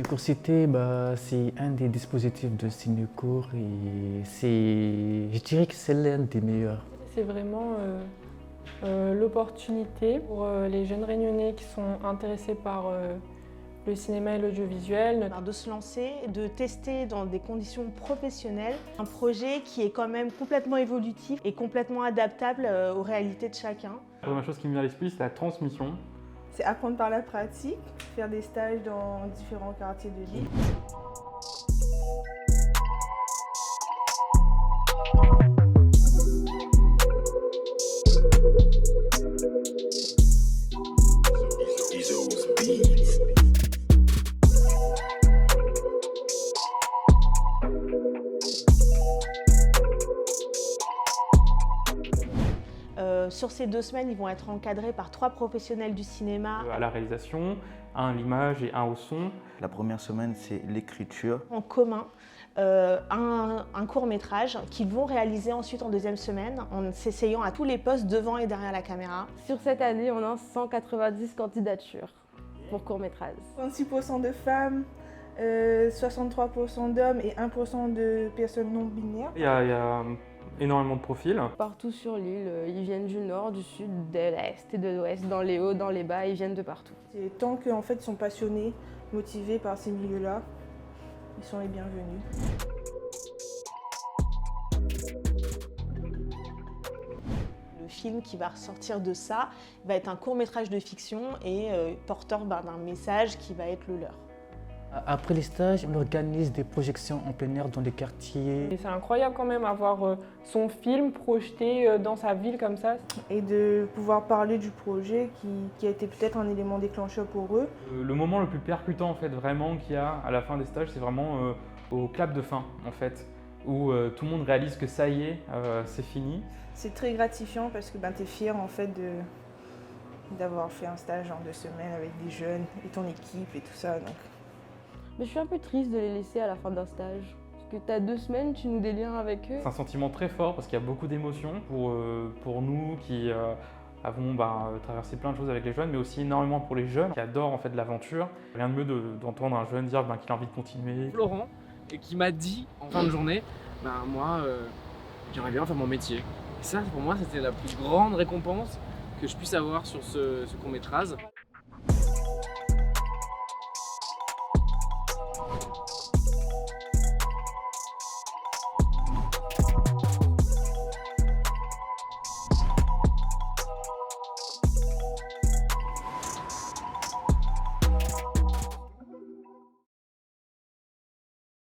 Cinécours-Cité, c'est un des dispositifs de Cinécours et je dirais que c'est l'un des meilleurs. C'est vraiment l'opportunité pour les jeunes Réunionnais qui sont intéressés par le cinéma et l'audiovisuel. De se lancer, de tester dans des conditions professionnelles, un projet qui est quand même complètement évolutif et complètement adaptable aux réalités de chacun. La première chose qui me vient à l'esprit, c'est la transmission. C'est apprendre par la pratique, faire des stages dans différents quartiers de l'île. Sur ces 2 semaines, ils vont être encadrés par 3 professionnels du cinéma. À la réalisation, un à l'image et un au son. La première semaine, c'est l'écriture. En commun, un court-métrage qu'ils vont réaliser ensuite en 2e semaine en s'essayant à tous les postes devant et derrière la caméra. Sur cette année, on a 190 candidatures pour court-métrage. 36% de femmes, 63% d'hommes et 1% de personnes non binaires. Il y a énormément de profils. Partout sur l'île, ils viennent du nord, du sud, de l'est et de l'ouest, dans les hauts, dans les bas, ils viennent de partout. Et tant qu'en fait, ils sont passionnés, motivés par ces milieux-là, ils sont les bienvenus. Le film qui va ressortir de ça va être un court-métrage de fiction et porteur d'un message qui va être le leur. Après les stages, on organise des projections en plein air dans les quartiers. Et c'est incroyable quand même avoir son film projeté dans sa ville comme ça. Et de pouvoir parler du projet qui a été peut-être un élément déclencheur pour eux. Le moment le plus percutant en fait vraiment qu'il y a à la fin des stages, c'est vraiment au clap de fin en fait, où tout le monde réalise que ça y est, c'est fini. C'est très gratifiant parce que tu es fier en fait d'avoir fait un stage en 2 semaines avec des jeunes et ton équipe et tout ça. Donc. Mais je suis un peu triste de les laisser à la fin d'un stage. Parce que t'as 2 semaines, tu noues des liens avec eux. C'est un sentiment très fort parce qu'il y a beaucoup d'émotions pour nous qui avons traversé plein de choses avec les jeunes, mais aussi énormément pour les jeunes qui adorent en fait l'aventure. Rien de mieux d'entendre un jeune dire qu'il a envie de continuer. Florent, et qui m'a dit en fin de journée, moi j'aimerais bien faire mon métier. Et ça pour moi c'était la plus grande récompense que je puisse avoir sur ce court-métrage.